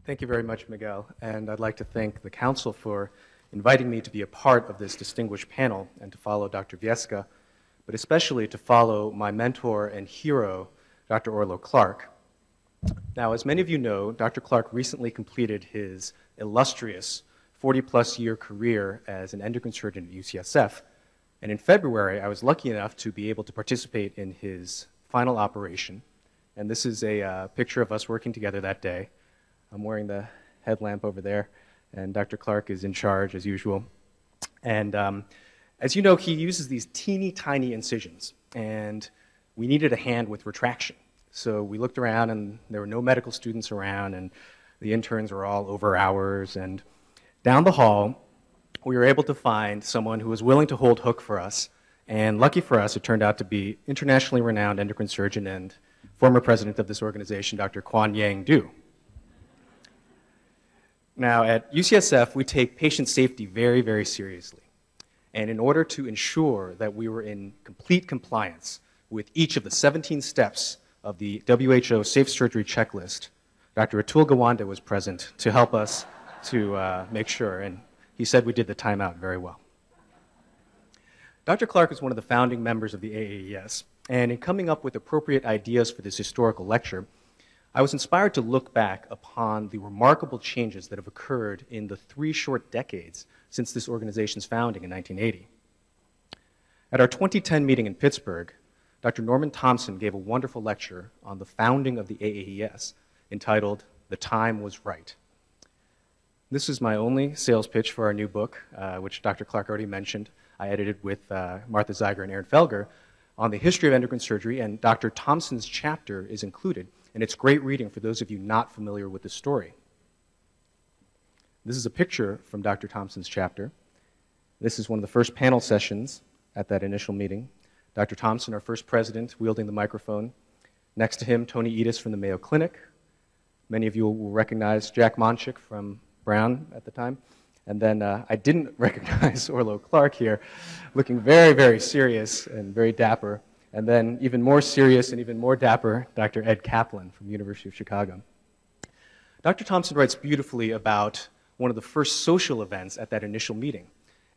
Thank you very much, Miguel, and I'd like to thank the Council for inviting me to be a part of this distinguished panel and to follow Dr. Vieska, but especially to follow my mentor and hero, Dr. Orlo Clark. Now, as many of you know, Dr. Clark recently completed his illustrious 40-plus year career as an endocrine surgeon at UCSF, and in February, I was lucky enough to be able to participate in his final operation, and this is a picture of us working together that day. I'm wearing the headlamp over there, and Dr. Clark is in charge, as usual. And as you know, he uses these teeny tiny incisions, and we needed a hand with retraction. So we looked around, and there were no medical students around, and the interns were all over hours. And down the hall, we were able to find someone who was willing to hold hook for us. And lucky for us, it turned out to be internationally renowned endocrine surgeon and former president of this organization, Dr. Kuan Yang Du. Now, at UCSF, we take patient safety very, very seriously. And in order to ensure that we were in complete compliance with each of the 17 steps of the WHO Safe Surgery Checklist, Dr. Atul Gawande was present to help us to make sure, and he said we did the timeout very well. Dr. Clark is one of the founding members of the AAES, and in coming up with appropriate ideas for this historical lecture, I was inspired to look back upon the remarkable changes that have occurred in the 3 short decades since this organization's founding in 1980. At our 2010 meeting in Pittsburgh, Dr. Norman Thompson gave a wonderful lecture on the founding of the AAES entitled, "The Time Was Right." This is my only sales pitch for our new book, which Dr. Clark already mentioned. I edited with Martha Zeiger and Aaron Felger on the history of endocrine surgery, and Dr. Thompson's chapter is included. And it's great reading for those of you not familiar with the story. This is a picture from Dr. Thompson's chapter. This is one of the first panel sessions at that initial meeting. Dr. Thompson, our first president, wielding the microphone. Next to him, Tony Edis from the Mayo Clinic. Many of you will recognize Jack Monchik from Brown at the time. And then I didn't recognize Orlo Clark here, looking very, very serious and very dapper. And then even more serious and even more dapper, Dr. Ed Kaplan from the University of Chicago. Dr. Thompson writes beautifully about one of the first social events at that initial meeting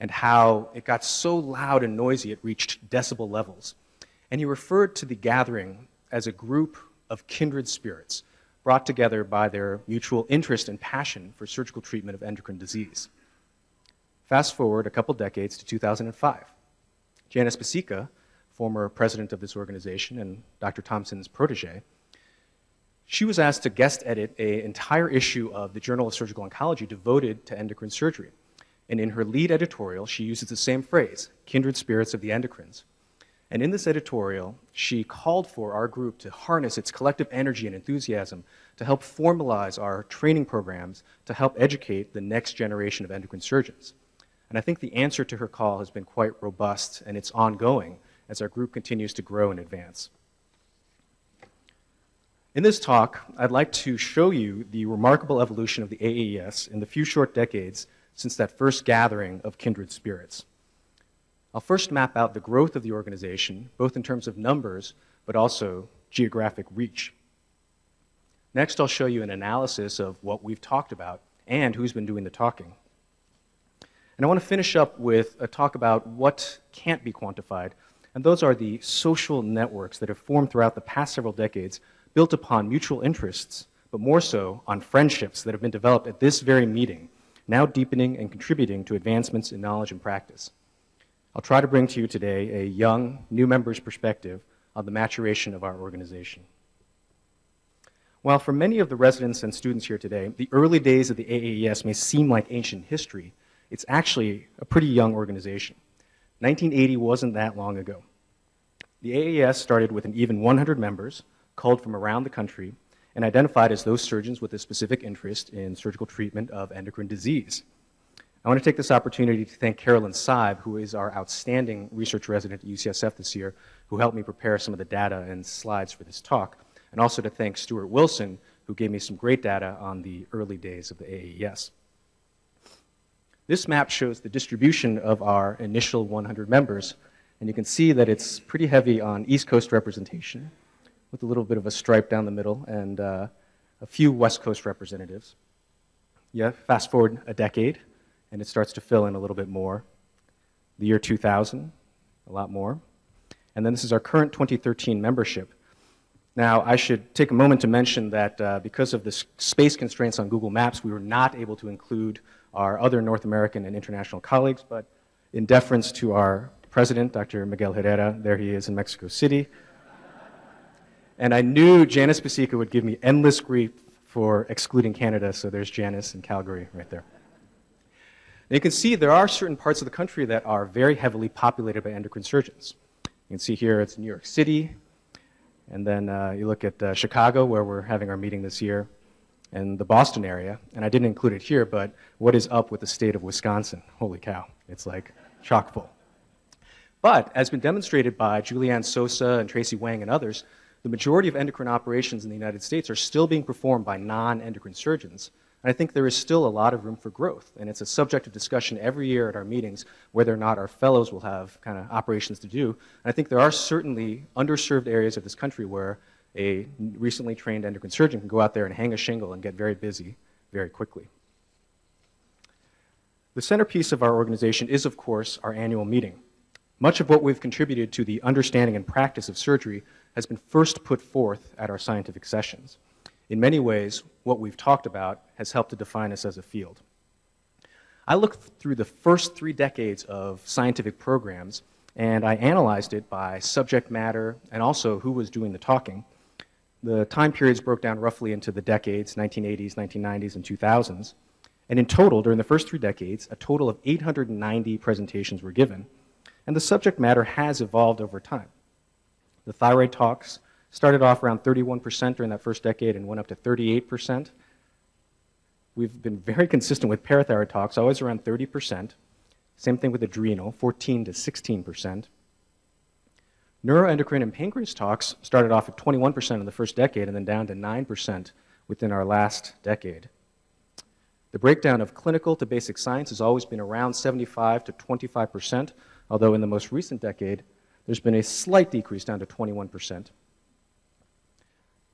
and how it got so loud and noisy it reached decibel levels. And he referred to the gathering as a group of kindred spirits brought together by their mutual interest and passion for surgical treatment of endocrine disease. Fast forward a couple decades to 2005. Janice Basica, former president of this organization and Dr. Thompson's protege, she was asked to guest edit an entire issue of the Journal of Surgical Oncology devoted to endocrine surgery. And in her lead editorial, she uses the same phrase, kindred spirits of the endocrines. And in this editorial, she called for our group to harness its collective energy and enthusiasm to help formalize our training programs to help educate the next generation of endocrine surgeons. And I think the answer to her call has been quite robust, and it's ongoing as our group continues to grow and advance. In this talk, I'd like to show you the remarkable evolution of the AAES in the few short decades since that first gathering of kindred spirits. I'll first map out the growth of the organization, both in terms of numbers, but also geographic reach. Next, I'll show you an analysis of what we've talked about and who's been doing the talking. And I want to finish up with a talk about what can't be quantified, and those are the social networks that have formed throughout the past several decades, built upon mutual interests, but more so on friendships that have been developed at this very meeting, now deepening and contributing to advancements in knowledge and practice. I'll try to bring to you today a young, new member's perspective on the maturation of our organization. While for many of the residents and students here today, the early days of the AAES may seem like ancient history, it's actually a pretty young organization. 1980 wasn't that long ago. The AAES started with an even 100 members, culled from around the country, and identified as those surgeons with a specific interest in surgical treatment of endocrine disease. I want to take this opportunity to thank Carolyn Seib, who is our outstanding research resident at UCSF this year, who helped me prepare some of the data and slides for this talk, and also to thank Stuart Wilson, who gave me some great data on the early days of the AAES. This map shows the distribution of our initial 100 members, and you can see that it's pretty heavy on East Coast representation, with a little bit of a stripe down the middle, and a few West Coast representatives. Yeah, fast forward a decade, and it starts to fill in a little bit more. The year 2000, a lot more. And then this is our current 2013 membership. Now, I should take a moment to mention that because of the space constraints on Google Maps, we were not able to include our other North American and international colleagues, but in deference to our president, Dr. Miguel Herrera, there he is in Mexico City. And I knew Janice Pasieka would give me endless grief for excluding Canada, so there's Janice in Calgary right there. And you can see there are certain parts of the country that are very heavily populated by endocrine surgeons. You can see here it's New York City, and then you look at Chicago, where we're having our meeting this year, and the Boston area. And I didn't include it here, but what is up with the state of Wisconsin? Holy cow, it's like chock full. But as been demonstrated by Julianne Sosa and Tracy Wang and others, the majority of endocrine operations in the United States are still being performed by non-endocrine surgeons. And I think there is still a lot of room for growth. And it's a subject of discussion every year at our meetings whether or not our fellows will have kind of operations to do. And I think there are certainly underserved areas of this country where a recently trained endocrine surgeon can go out there and hang a shingle and get very busy very quickly. The centerpiece of our organization is, of course, our annual meeting. Much of what we've contributed to the understanding and practice of surgery has been first put forth at our scientific sessions. In many ways, what we've talked about has helped to define us as a field. I looked through the first 3 decades of scientific programs, and I analyzed it by subject matter and also who was doing the talking. The time periods broke down roughly into the decades, 1980s, 1990s, and 2000s. And in total, during the first 3 decades, a total of 890 presentations were given. And the subject matter has evolved over time. The thyroid talks started off around 31% during that first decade and went up to 38%. We've been very consistent with parathyroid talks, always around 30%. Same thing with adrenal, 14 to 16%. Neuroendocrine and pancreas talks started off at 21% in the first decade and then down to 9% within our last decade. The breakdown of clinical to basic science has always been around 75 to 25%, although in the most recent decade, there's been a slight decrease down to 21%.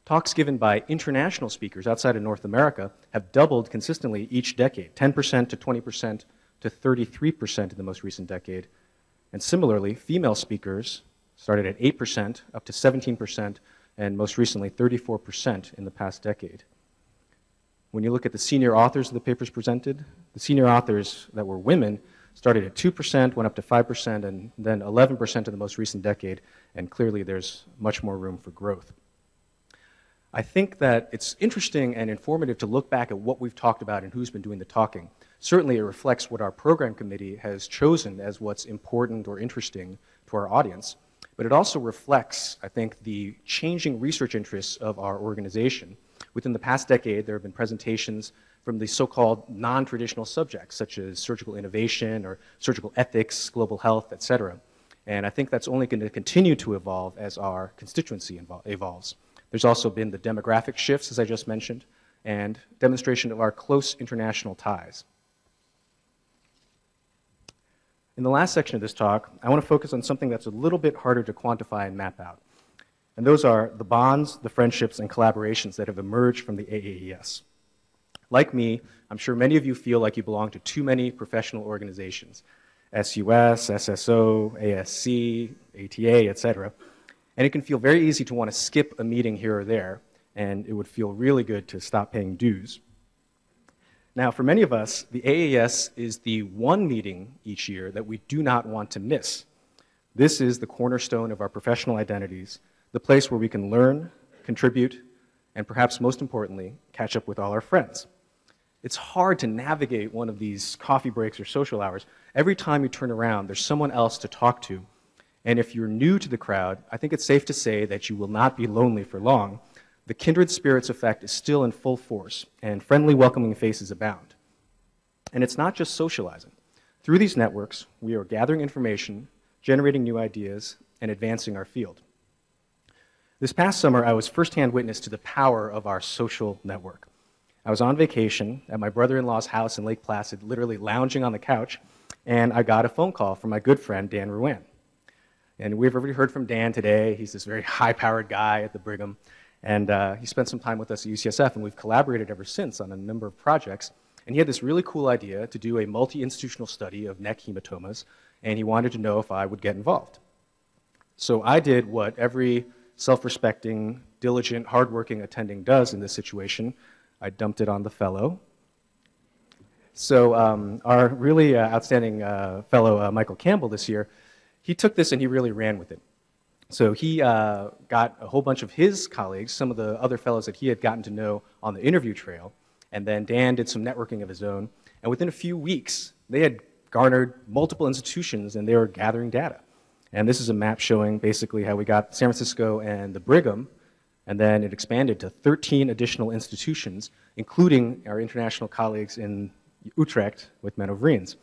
Talks given by international speakers outside of North America have doubled consistently each decade, 10% to 20% to 33% in the most recent decade. And similarly, female speakers started at 8% up to 17%, and most recently 34% in the past decade. When you look at the senior authors of the papers presented, the senior authors that were women started at 2%, went up to 5%, and then 11% in the most recent decade, and clearly there's much more room for growth. I think that it's interesting and informative to look back at what we've talked about and who's been doing the talking. Certainly it reflects what our program committee has chosen as what's important or interesting to our audience, but it also reflects, I think, the changing research interests of our organization. Within the past decade, there have been presentations from the so-called non-traditional subjects, such as surgical innovation or surgical ethics, global health, et cetera. And I think that's only going to continue to evolve as our constituency evolves. There's also been the demographic shifts, as I just mentioned, and demonstration of our close international ties. In the last section of this talk, I want to focus on something that's a little bit harder to quantify and map out. And those are the bonds, the friendships, and collaborations that have emerged from the AAES. Like me, I'm sure many of you feel like you belong to too many professional organizations, SUS, SSO, ASC, ATA, etc. And it can feel very easy to want to skip a meeting here or there, and it would feel really good to stop paying dues. Now, for many of us, the AAES is the one meeting each year that we do not want to miss. This is the cornerstone of our professional identities, the place where we can learn, contribute, and perhaps most importantly, catch up with all our friends. It's hard to navigate one of these coffee breaks or social hours. Every time you turn around, there's someone else to talk to. And if you're new to the crowd, I think it's safe to say that you will not be lonely for long. The kindred spirits effect is still in full force, and friendly, welcoming faces abound. And it's not just socializing. Through these networks, we are gathering information, generating new ideas, and advancing our field. This past summer, I was firsthand witness to the power of our social network. I was on vacation at my brother-in-law's house in Lake Placid, literally lounging on the couch, and I got a phone call from my good friend, Dan Ruan. And we've already heard from Dan today. He's this very high-powered guy at the Brigham, and he spent some time with us at UCSF, and we've collaborated ever since on a number of projects. And he had this really cool idea to do a multi-institutional study of neck hematomas, and he wanted to know if I would get involved. So I did what every self-respecting, diligent, hardworking attending does in this situation. I dumped it on the fellow. So our really outstanding fellow, Michael Campbell, this year, he took this and he really ran with it. So he got a whole bunch of his colleagues, some of the other fellows that he had gotten to know on the interview trail, and then Dan did some networking of his own. And within a few weeks, they had garnered multiple institutions and they were gathering data. And this is a map showing basically how we got San Francisco and the Brigham, and then it expanded to 13 additional institutions, including our international colleagues in Utrecht with Men Over Eends.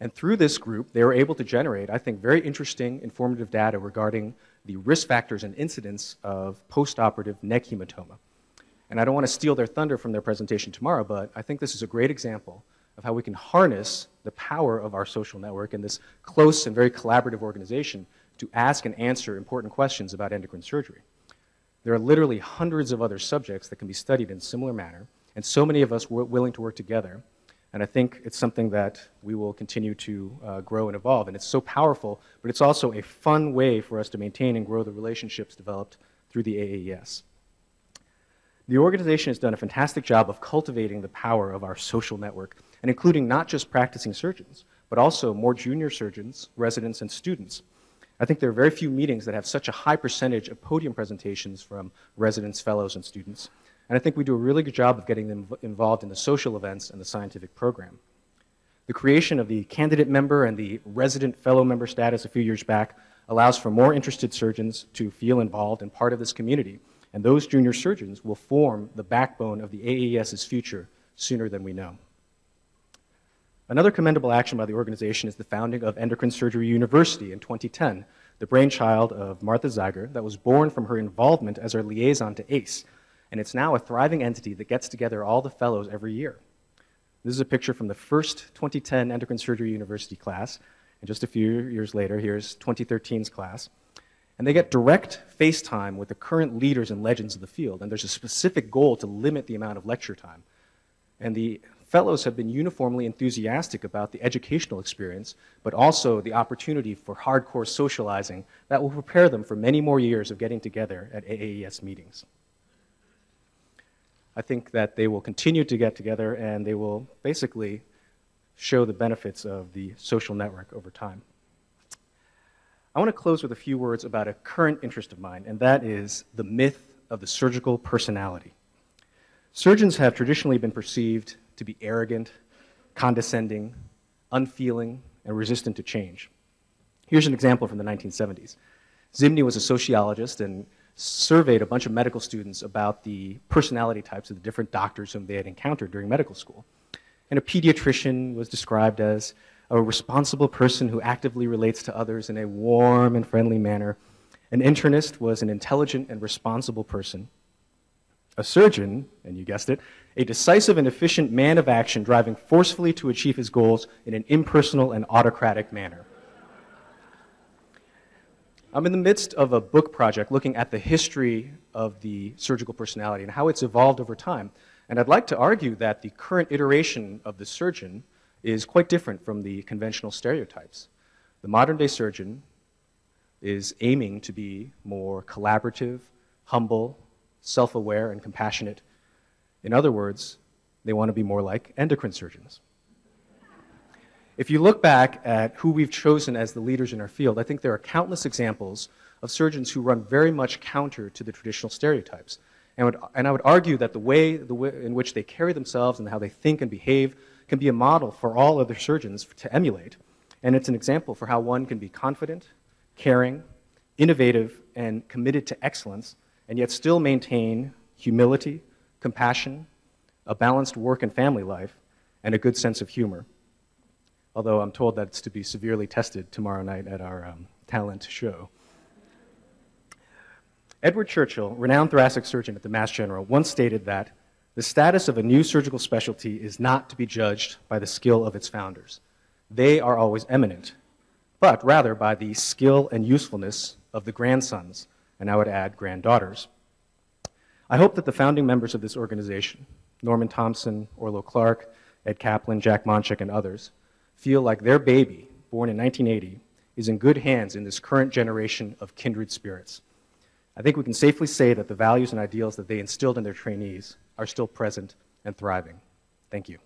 And through this group, they were able to generate, I think, very interesting, informative data regarding the risk factors and incidence of postoperative neck hematoma. And I don't want to steal their thunder from their presentation tomorrow, but I think this is a great example of how we can harness the power of our social network and this close and very collaborative organization to ask and answer important questions about endocrine surgery. There are literally hundreds of other subjects that can be studied in a similar manner, and so many of us were willing to work together. And I think it's something that we will continue to grow and evolve. And it's so powerful, but it's also a fun way for us to maintain and grow the relationships developed through the AAES. The organization has done a fantastic job of cultivating the power of our social network, and including not just practicing surgeons, but also more junior surgeons, residents, and students. I think there are very few meetings that have such a high percentage of podium presentations from residents, fellows, and students. And I think we do a really good job of getting them involved in the social events and the scientific program. The creation of the candidate member and the resident fellow member status a few years back allows for more interested surgeons to feel involved and part of this community. And those junior surgeons will form the backbone of the AAES's future sooner than we know. Another commendable action by the organization is the founding of Endocrine Surgery University in 2010, the brainchild of Martha Zeiger that was born from her involvement as our liaison to ACE. And it's now a thriving entity that gets together all the fellows every year. This is a picture from the first 2010 Endocrine Surgery University class, and just a few years later, here's 2013's class. And they get direct face time with the current leaders and legends of the field, and there's a specific goal to limit the amount of lecture time. And the fellows have been uniformly enthusiastic about the educational experience, but also the opportunity for hardcore socializing that will prepare them for many more years of getting together at AAES meetings. I think that they will continue to get together and they will basically show the benefits of the social network over time. I want to close with a few words about a current interest of mine, and that is the myth of the surgical personality. Surgeons have traditionally been perceived to be arrogant, condescending, unfeeling, and resistant to change. Here's an example from the 1970s. Zimny was a sociologist and surveyed a bunch of medical students about the personality types of the different doctors whom they had encountered during medical school. And a pediatrician was described as a responsible person who actively relates to others in a warm and friendly manner. An internist was an intelligent and responsible person. A surgeon, and you guessed it, a decisive and efficient man of action driving forcefully to achieve his goals in an impersonal and autocratic manner. I'm in the midst of a book project looking at the history of the surgical personality and how it's evolved over time. And I'd like to argue that the current iteration of the surgeon is quite different from the conventional stereotypes. The modern-day surgeon is aiming to be more collaborative, humble, self-aware, and compassionate. In other words, they want to be more like endocrine surgeons. If you look back at who we've chosen as the leaders in our field, I think there are countless examples of surgeons who run very much counter to the traditional stereotypes. And I would argue that the way in which they carry themselves and how they think and behave can be a model for all other surgeons to emulate. And it's an example for how one can be confident, caring, innovative, and committed to excellence, and yet still maintain humility, compassion, a balanced work and family life, and a good sense of humor. Although I'm told that it's to be severely tested tomorrow night at our talent show. Edward Churchill, renowned thoracic surgeon at the Mass General, once stated that the status of a new surgical specialty is not to be judged by the skill of its founders. They are always eminent, but rather by the skill and usefulness of the grandsons, and I would add granddaughters. I hope that the founding members of this organization, Norman Thompson, Orlo Clark, Ed Kaplan, Jack Monchik, and others, feel like their baby, born in 1980, is in good hands in this current generation of kindred spirits. I think we can safely say that the values and ideals that they instilled in their trainees are still present and thriving. Thank you.